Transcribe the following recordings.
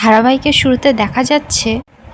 ধারাবাহিকের শুরুতে দেখা যাচ্ছে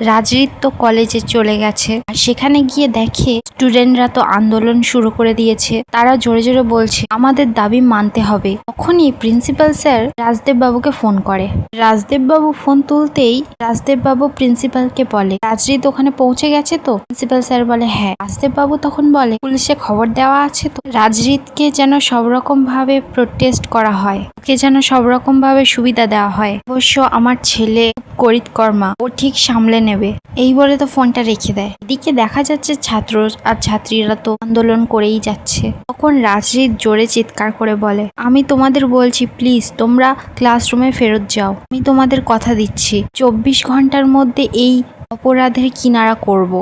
রাজরিত তো কলেজে চলে গেছে আর সেখানে গিয়ে দেখে স্টুডেন্টরা তো আন্দোলন শুরু করে দিয়েছে। তারা জোরে জোরে বলছে আমাদের দাবি মানতে হবে। তখনই প্রিন্সিপাল স্যার রাজদেব বাবুকে ফোন করে। রাজদেব বাবু ফোন তুলতেই রাজদেব বাবু প্রিন্সিপালকে বলে রাজরিত ওখানে পৌঁছে গেছে তো? প্রিন্সিপাল স্যার বলে হ্যাঁ। রাজদেব বাবু তখন বলে পুলিশে খবর দেওয়া আছে তো? রাজরিতকে যেন সব রকম ভাবে প্রোটেস্ট করা হয়, ওকে যেন সব রকম ভাবে সুবিধা দেওয়া হয়। অবশ্য আমার ছেলে করিতকর্মা, ও ঠিক সামলে নেবে। এই বলে তো ফোনটা রেখে দেয়। এদিকে দেখা যাচ্ছে ছাত্র আর ছাত্রীরা তো আন্দোলন করেই যাচ্ছে। তখন রাজরিত জোরে চিৎকার করে বলে আমি তোমাদের বলছি প্লিজ তোমরা ক্লাসরুমে ফেরত যাও। আমি তোমাদের কথা দিচ্ছি 24 ঘন্টার মধ্যে এই অপরাধের কিনারা করব।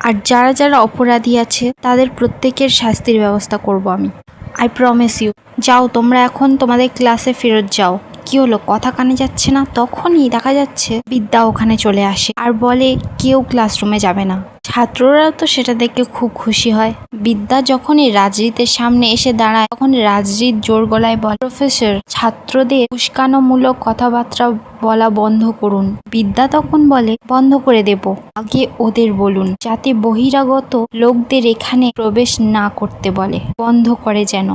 আর যারা যারা অপরাধী আছে তাদের প্রত্যেকের শাস্তির ব্যবস্থা করব আমি। I promise you. যাও তোমরা এখন তোমাদের ক্লাসে ফেরত যাও। কি হলো, কথা কানে যাচ্ছে না? তখনই দেখা যাচ্ছে বিদ্যা ওখানে চলে আসে আর বলে কেউ ক্লাসরুমে যাবে না। ছাত্ররা তো সেটা দেখে খুব খুশি হয়। বিদ্যা যখনই রাজরিতের সামনে এসে দাঁড়ায় তখন রাজরিত জোর গলায় বলে প্রফেসর, ছাত্রদের উস্কানোমূলক কথাবার্তা বলা বন্ধ করুন। বিদ্যা তখন বলে বন্ধ করে দেব, আগে ওদের বলুন যাতে বহিরাগত লোকদের এখানে প্রবেশ না করতে বলে, বন্ধ করে যেন।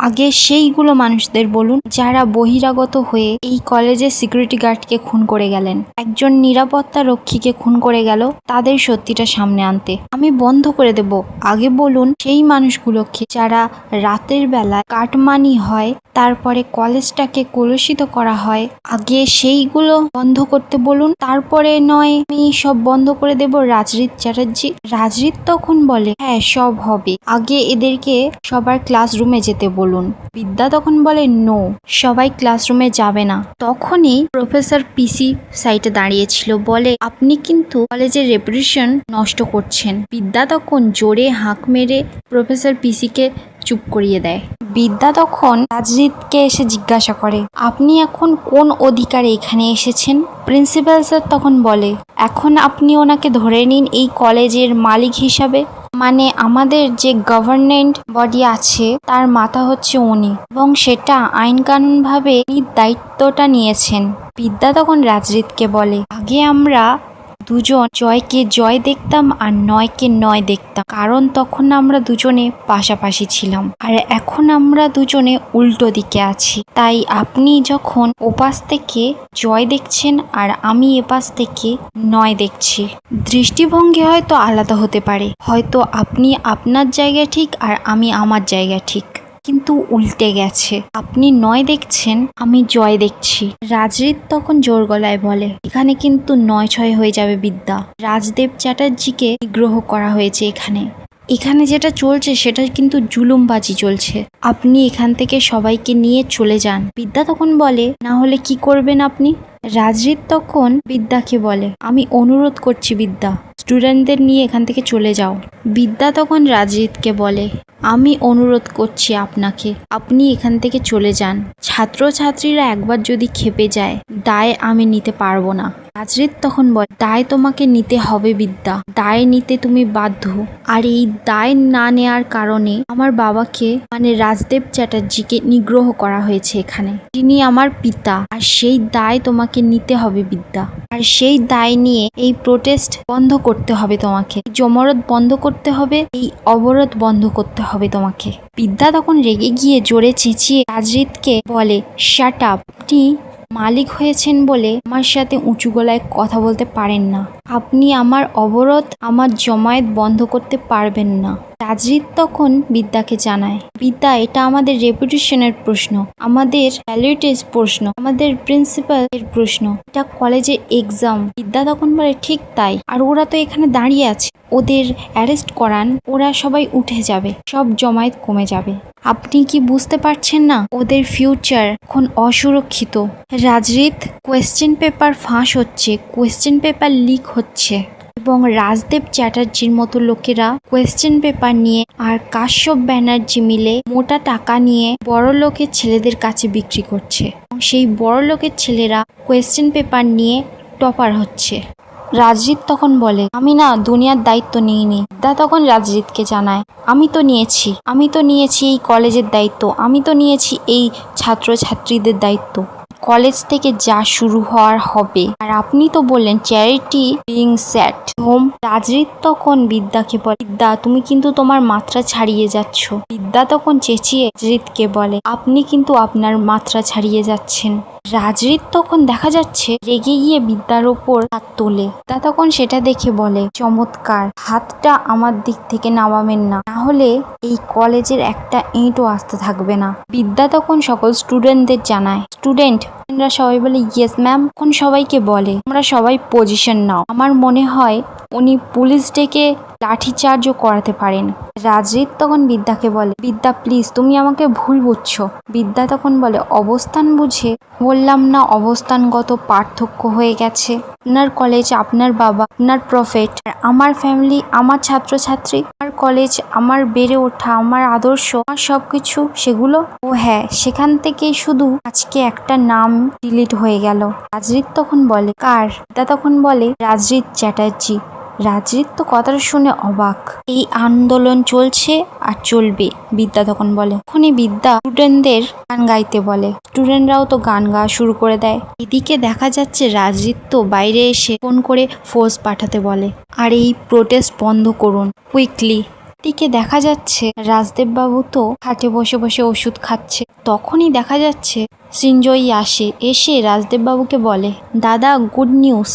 আগে সেইগুলো মানুষদের বলুন যারা বহিরাগত হয়ে এই কলেজের সিকিউরিটি গার্ডকে খুন করে গেলেন, একজন নিরাপত্তা রক্ষীকে খুন করে গেল, তাদের সত্যিটা সামনে আনতে। আমি বন্ধ করে দেব, আগে বলুন সেই মানুষগুলোকে যারা রাতের বেলায় কাটমানি হয় তারপরে কলেজটাকে কলুষিত করা হয়, আগে সেইগুলো বন্ধ করতে বলুন, তারপরে নয় আমি সব বন্ধ করে দেব। রাজরিত চ্যাটার্জি। রাজরিত তখন বলে হ্যাঁ সব হবে, আগে এদেরকে সবার ক্লাসরুমে যেতে বলুন। বিদ্যা তখন বলে নো, সবাই ক্লাসরুমে যাবে না। তখনই প্রফেসর পিসি সাইটে দাঁড়িয়েছিল, বলে আপনি কিন্তু কলেজের রেপুটেশন নষ্ট করছেন। বিদ্যা তখন জোরে হাঁক মেরে প্রফেসর পিসিকে চুপ করিয়ে দেয়। বিদ্যা তখন রাজরিতকে এসে জিজ্ঞাসা করে আপনি এখন কোন অধিকারে এখানে এসেছেন? প্রিন্সিপাল স্যার তখন বলে এখন আপনি ওনাকে ধরে নিন এই কলেজের মালিক হিসাবে, মানে আমাদের যে গভর্নমেন্ট বডি আছে তার মাথা হচ্ছে উনি, এবং সেটা আইন কানুন ভাবে উনি দায়িত্বটা নিয়েছেন। বিদ্যা তখন রাজরিতকে বলে আগে আমরা দুজন জয়কে জয় দেখতাম আর নয়কে নয় দেখতাম, কারণ তখন আমরা দুজনে পাশাপাশি ছিলাম, আর এখন আমরা দুজনে উল্টো দিকে আছি। তাই আপনি যখন ওপাশ থেকে জয় দেখছেন আর আমি এপাশ থেকে নয় দেখছি, দৃষ্টিভঙ্গি হয়তো আলাদা হতে পারে, হয়তো আপনি আপনার জায়গায় ঠিক আর আমি আমার জায়গায় ঠিক, কিন্তু উল্টে গেছে। আপনি নয় দেখছেন, আমি জয় দেখছি। রাজরিত তখন জোর গলায় বলে এখানে কিন্তু 9-6 হয়ে যাবে বিদ্যা। রাজদেব চ্যাটার্জিকে নিগ্রহ করা হয়েছে এখানে যেটা চলছে সেটা কিন্তু জুলুমবাজি চলছে। আপনি এখান থেকে সবাইকে নিয়ে চলে যান। বিদ্যা তখন বলে না হলে কি করবেন আপনি? রাজরিত তখন বিদ্যাকে বলে আমি অনুরোধ করছি বিদ্যা, স্টুডেন্টদের নিয়ে এখান থেকে চলে যাও। বিদ্যা তখন রাজরিতকে বলে আমি অনুরোধ করছি আপনাকে, আপনি এখান থেকে চলে যান। ছাত্রছাত্রীরা একবার যদি খেপে যায় দায় আমি নিতে পারবো না। রাজরিত তখন বলে দায় তোমাকে নিতে হবে বিদ্যা, দায় নিতে তুমি বাধ্য। আর এই দায় না নেয়ার কারণে আমার বাবাকে মানে রাজদেব চ্যাটার্জিকে নিগ্রহ করা হয়েছে এখানে, তিনি আমার পিতা, আর সেই দায় তোমাকে নিতে হবে বিদ্যা। আর সেই দায় নিয়ে এই প্রোটেস্ট বন্ধ করতে হবে তোমাকে, জমরদ বন্ধ করতে হবে, এই অবরোধ বন্ধ করতে হবে তোমাকে। বিদ্যা তখন রেগে গিয়ে জোরে চেঁচিয়ে রাজরিতকে বলে শাট আপ, আপনি মালিক হয়েছেন বলে আমার সাথে উঁচু গলায় কথা বলতে পারেন না, আপনি আমার অবরোধ আমার জমায়েত বন্ধ করতে পারবেন না। রাজরিত তখন বিদ্যাকে জানায় বিদ্যা এটা আমাদের রেপুটেশনের প্রশ্ন, আমাদের ভ্যালিউটিস প্রশ্ন, আমাদের প্রিন্সিপালের প্রশ্ন, এটা কলেজের এক্সাম। বিদ্যা তখন বলে ঠিক তাই, আর ওরা তো এখানে দাঁড়িয়ে আছে, ওদের অ্যারেস্ট করান, ওরা সবাই উঠে যাবে, সব জমায়েত কমে যাবে। আপনি কি বুঝতে পারছেন না ওদের ফিউচার এখন অসুরক্ষিত? রাজরিত কোয়েশ্চেন পেপার ফাঁস হচ্ছে, কোয়েশ্চেন পেপার লিক হচ্ছে, এবং রাজদেব চ্যাটার্জির মতো লোকেরা কোয়েশ্চেন পেপার নিয়ে আর কাশ্যপ ব্যানার্জি মিলে মোটা টাকা নিয়ে বড় লোকের ছেলেদের কাছে বিক্রি করছে, সেই বড় লোকের ছেলেরা কোয়েশ্চেন পেপার নিয়ে টপার হচ্ছে। রাজরিত তখন বলে আমি না দুনিয়ার দায়িত্ব নিইনি। বিদ্যা তখন রাজরিতকে জানায় আমি তো নিয়েছি এই কলেজের দায়িত্ব, আমি তো নিয়েছি এই ছাত্রছাত্রীদের দায়িত্ব, কলেজ থেকে যা শুরু হওয়ার হবে। আর আপনি তো বললেন চ্যারিটি বিং সেট হোম। রাজরিত তখন বিদ্যাকে বলে, বিদ্যা তুমি কিন্তু তোমার মাত্রা ছাড়িয়ে যাচ্ছ। বিদ্যা তখন চেঁচিয়ে রাজরিতকে বলে, আপনি কিন্তু আপনার মাত্রা ছাড়িয়ে যাচ্ছেন। রাজরিত তখন দেখা যাচ্ছে রেগে গিয়ে বিদ্যার ওপর হাত তোলে। বিদ্যা তখন সেটা দেখে বলে, চমৎকার, হাতটা আমার দিক থেকে নামাবেন না, হলে এই কলেজের একটা ইঁটও আসতে থাকবে না। বিদ্যা তখন সকল স্টুডেন্টদের জানায়, স্টুডেন্টরা সবাই বলে ইয়েস ম্যাম। তখন সবাইকে বলে, তোমরা সবাই পজিশন নাও। আমার মনে হয় উনি পুলিশ ডেকে লাঠিচার্জও করাতে পারেন। রাজরিত তখন বিদ্যাকে বলে, বিদ্যা প্লিজ তুমি আমাকে ভুল বুঝছো। বিদ্যা তখন বলে, অবস্থান বুঝে বললাম না, অবস্থানগত পার্থক্য হয়ে গেছে। আপনার কলেজ, আপনার বাবা, আপনার প্রফেট, আর আমার ফ্যামিলি, আমার ছাত্রছাত্রী, আমার কলেজ, আমার বেড়ে ওঠা, আমার আদর্শ, আমার সবকিছু, সেগুলো ও হ্যাঁ, সেখান থেকেই শুধু আজকে একটা নাম ডিলিট হয়ে গেল। রাজরিত তখন বলে, কার? বিদ্যা তখন বলে, রাজরিত চ্যাটার্জি। রাজরিত তো কথাটা শুনে অবাক। এই আন্দোলন চলছে আর চলবে, বিদ্যা তখন বলে। তখনই বিদ্যা স্টুডেন্টদের গান গাইতে বলে। স্টুডেন্টরাও তো গান গাওয়া শুরু করে দেয়। এদিকে দেখা যাচ্ছে রাজরিত তো বাইরে এসে ফোন করে ফোর্স পাঠাতে বলে, আর এই প্রোটেস্ট বন্ধ করুন কুইকলি। দিকে দেখা যাচ্ছে রাজদেব বাবু তো খাটে বসে বসে ওষুধ খাচ্ছে। তখনই দেখা যাচ্ছে সিঞ্জয়ী এসে রাজদেব বাবুকে বলে, দাদা গুড নিউজ।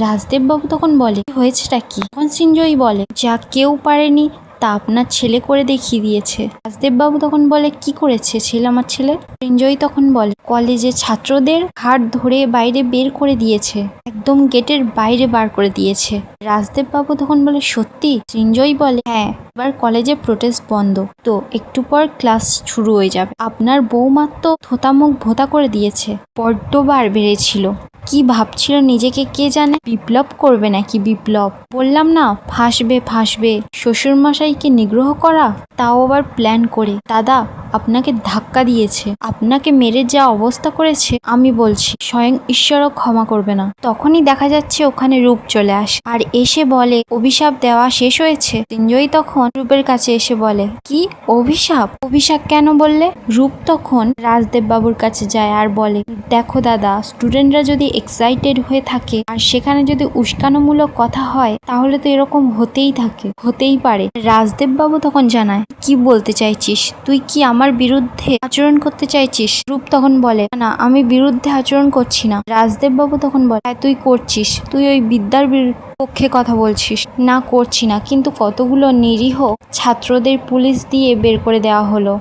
রাজদেব বাবু তখন বলে, হয়েছেটা কি? তখন সিঞ্জয়ী বলে, যা কেউ পারেনি তা আপনার ছেলে করে দেখিয়ে দিয়েছে। রাজদেব বাবু তখন বলে, কি করেছে ছেলে আমার ছেলে? সিঞ্জয়ী তখন বলে, কলেজের ছাত্রদের হাত ধরে বাইরে বের করে দিয়েছে, একদম গেটের বাইরে বার করে দিয়েছে। রাজদেব বাবু তখন বলে, সত্যি? সিঞ্জয়ী বলে, হ্যাঁ, এবার কলেজে প্রোটেস্ট বন্ধ, তো একটু পর ক্লাস শুরু হয়ে যাবে। আপনার বৌমা তো থোতামুখ ভোতা করে দিয়েছে, বড্ডবার বেড়েছিল। কি ভাবছিল নিজেকে কে জানে? বিপ্লব করবে নাকি বিপ্লব? বললাম না ফাঁসবে। শ্বশুরমশাইকে নিগ্রহ করা, তাও আবার প্ল্যান করে। দাদা আপনাকে ধাক্কা দিয়েছে, আপনাকে মেরে যা অবস্থা করেছে, আমি বলছি স্বয়ং ঈশ্বরও ক্ষমা করবে না। তখনই দেখা যাচ্ছে ওখানে রূপ চলে আসে আর এসে বলে, অভিশাপ দেওয়া শেষ হয়েছে। সিঞ্জয়ী তখন রূপের কাছে এসে বলে, কি অভিশাপ? অভিশাপ কেন বললে? রূপ তখন রাজদেব বাবুর কাছে যায় আর বলে, দেখো দাদা, স্টুডেন্টরা যদি এক্সাইটেড হয়ে থাকে আর সেখানে যদি উস্কানোমূলক কথা হয়, তাহলে তো এরকম হতেই পারে। রাজদেব বাবু তখন জানায়, কি বলতে চাইছিস তুই? কি আমার বিরুদ্ধে আচরণ করতে চাইছিস? রূপ তখন বলে, না, আমি বিরুদ্ধে আচরণ করছি না। রাজদেব বাবু তখন বলে, হ্যাঁ তুই করছিস, তুই ওই বিদ্যার পক্ষে কথা বলছিস। না, করছি না, কিন্তু কতগুলো নিরীহ ছাত্রদের পুলিশ দিয়ে বের করে দেওয়া হলো।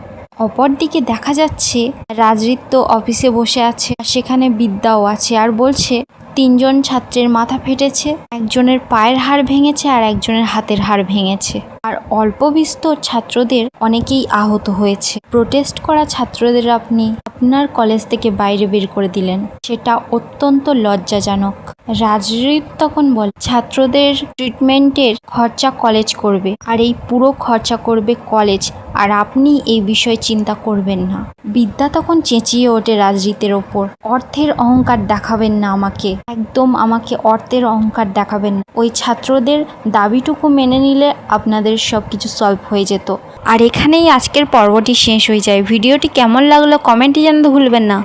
অপরদিকে দেখা যাচ্ছে রাজরিত তো অফিসে বসে আছে, সেখানে বিদ্যাও আছে আর বলছে, 3 জন ছাত্রের মাথা ফেটেছে, একজনের পায়ের হাড় ভেঙেছে আর একজনের হাতের হাড় ভেঙেছে, আর অল্প বিস্তর ছাত্রদের অনেকেই আহত হয়েছে। প্রোটেস্ট করা ছাত্রদের আপনি আপনার কলেজ থেকে বাইরে বের করে দিলেন, সেটা অত্যন্ত লজ্জাজনক। রাজরিত তখন বলে, ছাত্রদের ট্রিটমেন্টের খরচা কলেজ করবে, আর এই পুরো খরচা করবে কলেজ, আর আপনি এই বিষয়ে চিন্তা করবেন না। বিদ্যা তখন চেঁচিয়ে ওঠে রাজরিতের ওপর, অর্থের অহংকার দেখাবেন না আমাকে, একদম আমাকে অর্থের অহংকার দেখাবেন না। ওই ছাত্রদের দাবিটুকু মেনে নিলে আপনাদের সবকিছু সলভ হয়ে যেত। আর এখানেই আজকের পর্বটি শেষ হয়ে যায়। ভিডিওটি কেমন লাগলো কমেন্টে জানাতে ভুলবেন না।